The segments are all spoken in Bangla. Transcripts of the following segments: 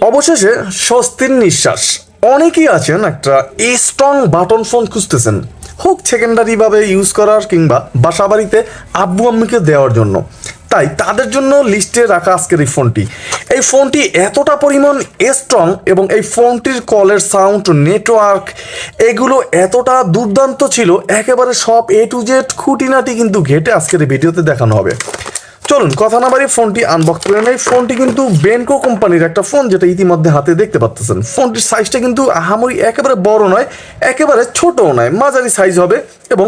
অবশেষে স্বস্তির নিঃশ্বাস। অনেকেই আছেন একটা স্ট্রং বাটন ফোন খুঁজতেছেন, হোক সেকেন্ডারিভাবে ইউজ করার কিংবা বাসা বাড়িতে আব্বু আম্মুকে দেওয়ার জন্য। তাই তাদের জন্য লিস্টে রাখা আজকের এই ফোনটি এতটা পরিমাণ স্ট্রং এবং এই ফোনটির কলের সাউন্ড, নেটওয়ার্ক এগুলো এতটা দুর্দান্ত ছিল, একেবারে সব A to Z খুঁটিনাটি কিন্তু ঘেটে আজকের এই ভিডিওতে দেখানো হবে। চলুন কথা না বাড়ি ফোনটি আনবক্স করে নেই। ফোনটি কিন্তু বেনকো কোম্পানির একটা ফোন, যেটা ইতিমধ্যে হাতে দেখতে পাচ্ছেন। ফোনটির সাইজটা কিন্তু আহামরি একেবারে বড় নয়, একেবারে ছোটও নয়, মাঝারি সাইজ হবে। এবং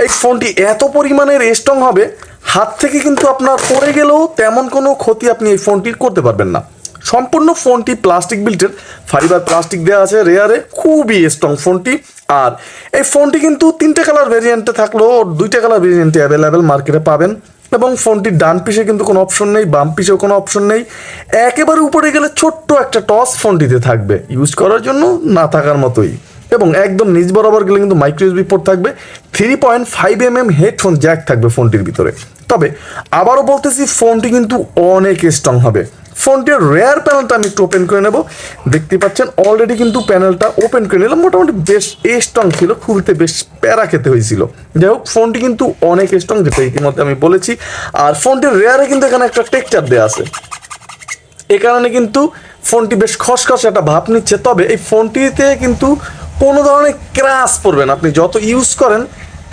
এই ফোনটি এত পরিমাণের স্ট্রং হবে, হাত থেকে কিন্তু আপনার পড়ে গেলেও তেমন কোনো ক্ষতি আপনি এই ফোনটির করতে পারবেন না। সম্পূর্ণ ফোনটি প্লাস্টিক বিল্টের, ফাইবার প্লাস্টিক দেওয়া আছে রেয়ারে, খুবই স্ট্রং ফোনটি। আর এই ফোনটি কিন্তু 3টে কালার ভেরিয়েন্টে থাকলেও 2টে কালার ভেরিয়েন্টে অ্যাভেলেবেল মার্কেটে পাবেন। এবং ফোনটির ডান পিসে কিন্তু কোনো অপশন নেই, বাম পিসেও কোনো অপশন নেই। একেবারে উপরে গেলে ছোট্ট একটা টস ফোনটিতে থাকবে, ইউজ করার জন্য না থাকার মতোই। এবং একদম নিচ বরাবর গেলে কিন্তু মাইক্রো ইউএসবি পোর্ট থাকবে, 3.5mm হেডফোন জ্যাক থাকবে ফোনটির ভিতরে। তবে আবারও বলতেছি, ফোনটি কিন্তু অনেক স্ট্রং হবে। ফোনটির রেয়ার প্যানেলটা আমি একটু ওপেন করে নেব। দেখতে পাচ্ছেন অলরেডি কিন্তু প্যানেলটা ওপেন করে নিলাম। মোটামুটি বেশ স্ট্রং ছিল, খুলতে বেশ প্যারা খেতে হয়েছিল। যাই হোক, ফোনটি কিন্তু অনেক স্ট্রং, যেটা ইতিমধ্যে আমি বলেছি। আর ফোনটির রেয়ারে কিন্তু এখানে একটা টেক্সচার দেওয়া আছে, এ কারণে কিন্তু ফোনটি বেশ খসখস একটা ভাব নিচ্ছে। তবে এই ফোনটিতে কিন্তু কোনো ধরনের ক্র্যাশ পড়বে না, আপনি যত ইউজ করেন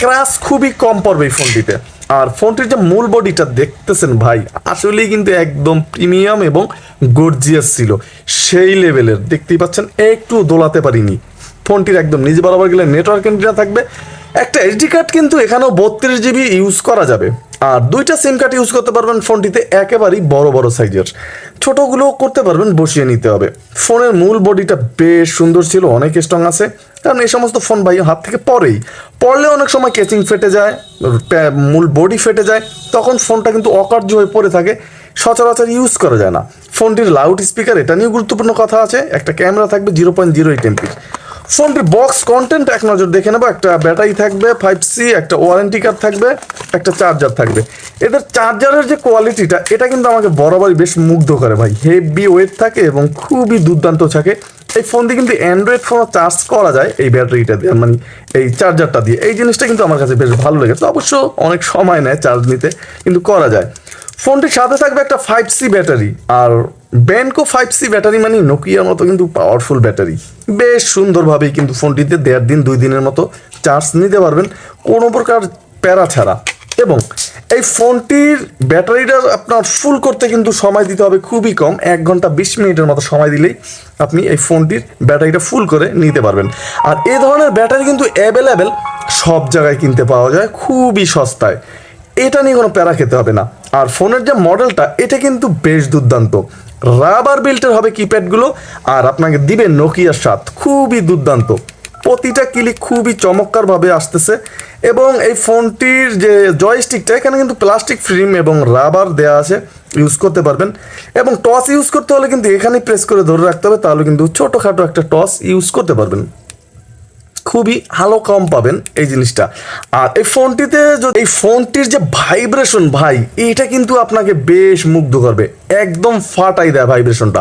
ক্র্যাশ খুবই কম পড়বে এই ফোনটিতে। আর ফোনটির যে মূল বডিটা দেখতেছেন ভাই, আসলেই কিন্তু একদম প্রিমিয়াম এবং গর্জিয়াস ছিল, সেই লেভেলের। দেখতেই পাচ্ছেন একটু দোলাতে পারিনি। ফোনটির একদম নিজ বরাবর গেলে নেটওয়ার্ক এন্টিনা থাকবে। একটা এসডি কার্ড কিন্তু এখানেও 32 GB ইউজ করা যাবে। আর 2টা সিম কার্ড ইউজ করতে পারবেন ফোনটিতে, একেবারেই বড় বড় সাইজের। ছোটোগুলোও করতে পারবেন, বসিয়ে নিতে হবে। ফোনের মূল বডিটা বেশ সুন্দর ছিল, অনেক স্ট্রং আছে। কারণ এই সমস্ত ফোন ভাই হাত থেকে পড়লে অনেক সময় কেচিং ফেটে যায়, মূল বডি ফেটে যায়, তখন ফোনটা কিন্তু অকার্য হয়ে পড়ে থাকে, সচরাচর ইউজ করা যায় না। ফোনটির লাউড স্পিকার, এটা নিয়েও গুরুত্বপূর্ণ কথা আছে। একটা ক্যামেরা থাকবে 0.08 MP। ফোনটির বক্স কন্টেন্ট এক নজর দেখে নেবো। একটা ব্যাটারি থাকবে 5C, একটা ওয়ারেন্টি কার্ড থাকবে, একটা চার্জার থাকবে। এদের চার্জারের যে কোয়ালিটিটা, এটা কিন্তু আমাকে বরাবরই বেশ মুগ্ধ করে ভাই। হেভি ওয়েট থাকে এবং খুবই দুর্দান্ত থাকে। এই ফোন দিয়ে কিন্তু অ্যান্ড্রয়েড ফোনও চার্জ করা যায় এই ব্যাটারিটা দিয়ে, মানে এই চার্জারটা দিয়ে। এই জিনিসটা কিন্তু আমার কাছে বেশ ভালো লেগেছে। অবশ্য অনেক সময় নেয় চার্জ নিতে, কিন্তু করা যায়। ফোনটির সাথে থাকবে একটা 5C ব্যাটারি। আর বেনকো 5C ব্যাটারি মানে নোকিয়ার মতো কিন্তু পাওয়ারফুল ব্যাটারি। বেশ সুন্দরভাবেই কিন্তু ফোনটিতে 1.5 দিন 2 দিনের মতো চার্জ নিতে পারবেন, কোনো প্রকার প্যারা ছাড়া। এবং এই ফোনটির ব্যাটারিটা আপনার ফুল করতে কিন্তু সময় দিতে হবে খুবই কম, 1 ঘন্টা 20 মিনিটের মতো সময় দিলেই আপনি এই ফোনটির ব্যাটারিটা ফুল করে নিতে পারবেন। আর এই ধরনের ব্যাটারি কিন্তু অ্যাভেলেবেল সব জায়গায় কিনতে পাওয়া যায় খুবই সস্তায়, এটা নিয়ে কোনো প্যারা খেতে হবে না। আর ফোনের যে মডেলটা, এটা কিন্তু বেশ দুর্দান্ত। রাবার বিল্টের হবে কিপ্যাডগুলো, আর আপনাকে দিবে নোকিয়ার স্বাদ, খুবই দুর্দান্ত। প্রতিটা ক্লিক খুবই চমৎকারভাবে আসতেছে। এবং এই ফোনটির যে জয়স্টিকটা, এখানে কিন্তু প্লাস্টিক ফ্রেম এবং রাবার দেওয়া আছে, ইউজ করতে পারবেন। এবং টস ইউজ করতে হলে কিন্তু এখানেই প্রেস করে ধরে রাখতে হবে, তাহলে কিন্তু ছোটোখাটো একটা টস ইউজ করতে পারবেন। খুবই ভালো কম পাবেন এই জিনিসটা। আর এই ফোনটিতে এই ফোনটির যে ভাইব্রেশন ভাই, এটা কিন্তু আপনাকে বেশ মুগ্ধ করবে, একদম ফাটাই দেয় ভাইব্রেশনটা।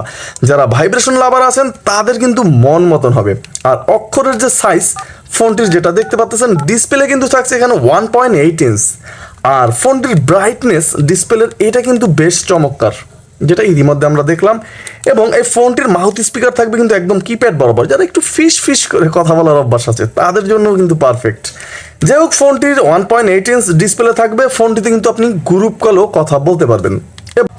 যারা ভাইব্রেশন লাভার আছেন তাদের কিন্তু মন মতন হবে। আর অক্ষরের যে সাইজ ফোনটির, যেটা দেখতে পাচ্ছেন ডিসপ্লে কিন্তু থাকছে এখানে 1.8 ইঞ্চ। আর ফোনটির ব্রাইটনেস ডিসপ্লের, এটা কিন্তু বেশ চমৎকার, যেটা ইতিমধ্যে আমরা দেখলাম। এবং এই ফোনটির মাউথ স্পিকার থাকবে কিন্তু একদম কিপ্যাড বরাবর, যারা একটু ফিস করে কথা বলার অভ্যাস আছে তাদের জন্য কিন্তু পারফেক্ট। যাই হোক, ফোনটির 1.8 ইঞ্চ ডিসপ্লে থাকবে। ফোনটিতে কিন্তু আপনি গ্রুপ কলেও কথা বলতে পারবেন।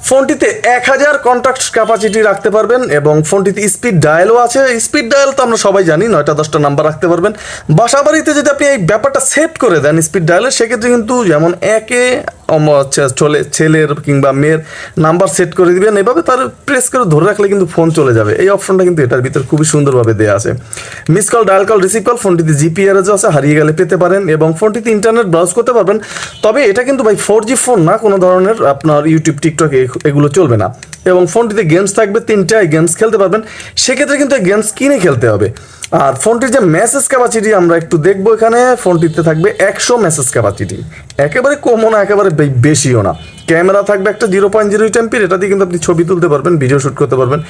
ফোনটিতে 1000 কন্ট্যাক্ট ক্যাপাসিটি রাখতে পারবেন। এবং ফোনটিতে স্পিড ডায়ালও আছে। স্পিড ডায়াল তো আমরা সবাই জানি, 9টা-10টা নাম্বার রাখতে পারবেন। বাসা বাড়িতে যদি আপনি এই ব্যাপারটা সেট করে দেন স্পিড ডায়ালের, সেক্ষেত্রে কিন্তু যেমন একে ছেলের কিংবা মেয়ের নাম্বার সেট করে দিবেন, এভাবে তার প্রেস করে ধরে রাখলে কিন্তু ফোন চলে যাবে। এই অপশনটা কিন্তু এটার ভিতরে খুবই সুন্দরভাবে দেওয়া আছে। Miss call, dial call, receive call, ফোনটিতে জিপিআরএস আছে, হারিয়ে গেলে পেতে পারেন। এবং ফোনটিতে ইন্টারনেট ব্রাউজ করতে পারবেন। তবে এটা কিন্তু ভাই 4G ফোন না, কোনো ধরনের আপনার ইউটিউব, টিকটক এগুলো চলবে না। এবং ফোনটিতে গেমস থাকবে 3টায় গেমস খেলতে পারবেন। সেক্ষেত্রে কিন্তু গেমস কিনে খেলতে হবে। আর ফোনটির যে মেসেজ ক্যাপাসিটি আমরা একটু দেখবো, এখানে ফোনটিতে থাকবে 100 মেসেজ ক্যাপাসিটি, একেবারে কমও না, একেবারে বেশিও না। ক্যামেরা থাকবে একটা 0.08 এমপির, এটা দিয়ে কিন্তু আপনি ছবি তুলতে পারবেন, ভিডিও শ্যুট করতে পারবেন,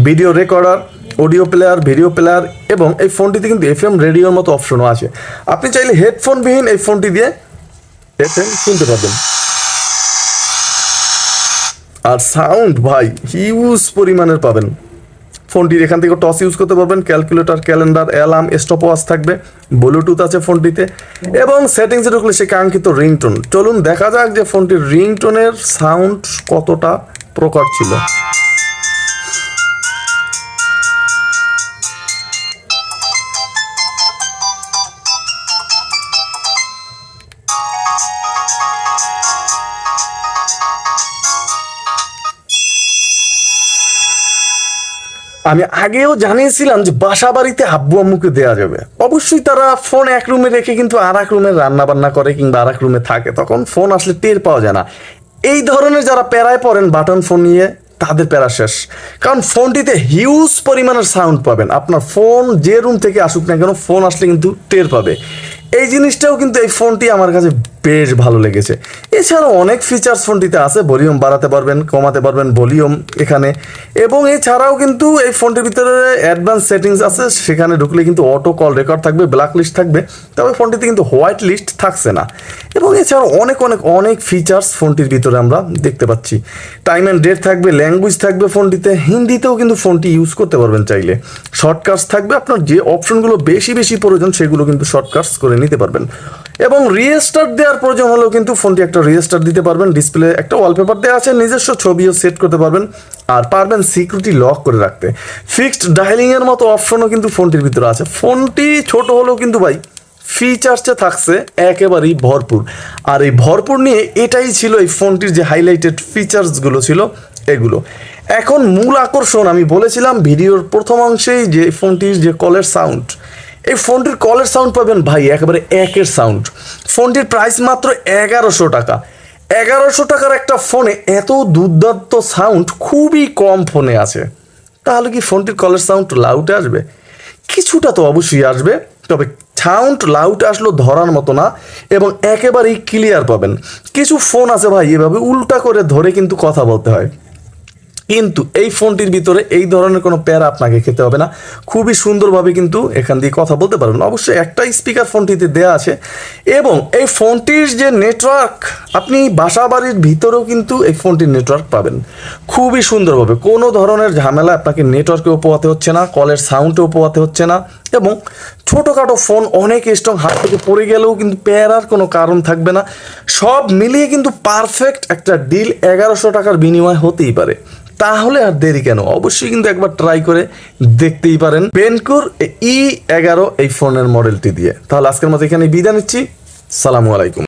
video recorder, audio player, video player, এবং এই ফোনটিতে কিন্তু এফএম রেডিওর মতো অপশনও আছে। আপনি চাইলে হেডফোনবিহীন এই ফোনটি দিয়ে এফএম শুনতে পারবেন। আর সাউন্ড ভাই হিউজ পরিমাণের পাবেন। ফোনটির এখান থেকে টস ইউজ করতে পারবেন, calculator, calendar, alarm, stop watch থাকবে, ব্লুটুথ আছে ফোনটিতে, এবং সেটিংসে ঢুকলে সে কাঙ্ক্ষিত রিংটোন। চলুন দেখা যাক যে ফোনটির রিংটোনের সাউন্ড কতটা প্রকট ছিল। আমি আগেও জানিয়েছিলাম যে বাসা বাড়িতে আব্বু আম্মুকে দেওয়া যাবে। অবশ্যই তারা ফোন এক রুমে রেখে কিন্তু আর এক রুমে রান্না বান্না করে কিংবা আর এক রুমে থাকে, তখন ফোন আসলে টের পাওয়া যায় না। এই ধরনের যারা প্যারায় পড়েন বাটন ফোন নিয়ে, তাদের প্যারা শেষ। কারণ ফোনটিতে হিউজ পরিমাণের সাউন্ড পাবেন। আপনার ফোন যে রুম থেকে আসুক না কেন, ফোন আসলে কিন্তু টের পাবে। এই জিনিসটাও কিন্তু এই ফোনটি আমার কাছে বেশ ভালো লেগেছে। এছাড়াও অনেক ফিচার্স ফোনটিতে আছে, ভলিউম বাড়াতে পারবেন, কমাতে পারবেন ভলিউম এখানে, এবং এছাড়াও কিন্তু এই ফোনটির ভিতরে অ্যাডভান্স সেটিংস আছে, সেখানে ঢুকলে কিন্তু অটো কল রেকর্ড থাকবে, ব্ল্যাক লিস্ট থাকবে, তবে ফোনটিতে কিন্তু হোয়াইট লিস্ট থাকছে না। এবং এছাড়াও অনেক অনেক অনেক ফিচার্স ফোনটির ভিতরে আমরা দেখতে পাচ্ছি। টাইম অ্যান্ড ডেট থাকবে, ল্যাঙ্গুয়েজ থাকবে ফোনটিতে, হিন্দিতেও কিন্তু ফোনটি ইউজ করতে পারবেন চাইলে, শর্টকাটস থাকবে, আপনার যে অপশনগুলো বেশি বেশি প্রয়োজন সেগুলো কিন্তু শর্টকাটস করে নিতে পারবেন। এবং রিস্টার্ট দেওয়ার প্রয়োজন হলেও কিন্তু ফোনটি একটা রিস্টার্ট দিতে পারবেন। ডিসপ্লে একটা ওয়ালপেপার দেওয়া আছে, নিজস্ব ছবিও সেট করতে পারবেন, আর পারবেন সিকিউরিটি লক করে রাখতে। ফিক্সড ডায়ালিংয়ের মতো অপশনও কিন্তু ফোনটির ভিতরে আছে। ফোনটি ছোট হলেও কিন্তু ভাই ফিচার্সে থাকছে একেবারেই ভরপুর। আর এই ভরপুর নিয়ে এটাই ছিল এই ফোনটির যে হাইলাইটেড ফিচার্সগুলো ছিল এগুলো। এখন মূল আকর্ষণ, আমি বলেছিলাম ভিডিওর প্রথম অংশেই যে ফোনটির যে কলের সাউন্ড, এই ফোনটির কলের সাউন্ড পাবেন ভাই একেবারে একের সাউন্ড। ফোনটির প্রাইস মাত্র 1100 টাকা। 1100 টাকার একটা ফোনে এত দুর্দান্ত সাউন্ড খুবই কম ফোনে আছে। তাহলে কি ফোনটির কলের সাউন্ড লাউডে আসবে? কিছুটা তো অবশ্যই আসবে, তবে সাউন্ড লাউড আসলেও ধরার মতো না, এবং একেবারেই ক্লিয়ার পাবেন। কিছু ফোন আছে ভাই এভাবে উল্টা করে ধরে কিন্তু কথা বলতে হয়, কিন্তু এই ফোনটির ভিতরে এই ধরনের কোনো প্যারা আপনাকে খেতে হবে না। খুবই সুন্দরভাবে কিন্তু এখান দিয়ে কথা বলতে পারবেন। অবশ্যই একটা স্পিকার ফোনটিতে দেওয়া আছে, এবং এই ফোনটির যে নেটওয়ার্ক, আপনি বাসা বাড়ির ভিতরেও কিন্তু এই ফোনটির নেটওয়ার্ক পাবেন খুবই সুন্দরভাবে। কোনো ধরনের ঝামেলা আপনাকে নেটওয়ার্কেও পোয়াতে হচ্ছে না, কলের সাউন্ডেও পোয়াতে হচ্ছে না, এবং ছোটোখাটো ফোন অনেক স্ট্রং, হাত থেকে পড়ে গেলেও কিন্তু প্যারার কোনো কারণ থাকবে না। সব মিলিয়ে কিন্তু পারফেক্ট একটা ডিল 1100 টাকার বিনিময় হতেই পারে। তাহলে আর দেরি কেন, অবশ্যই কিন্তু একবার ট্রাই করে দেখতেই পারেন বেনকুর E11 এই ফোনের মডেলটি দিয়ে। তাহলে আজকের মতো এখানে বিদায় নিচ্ছি। সালামু আলাইকুম।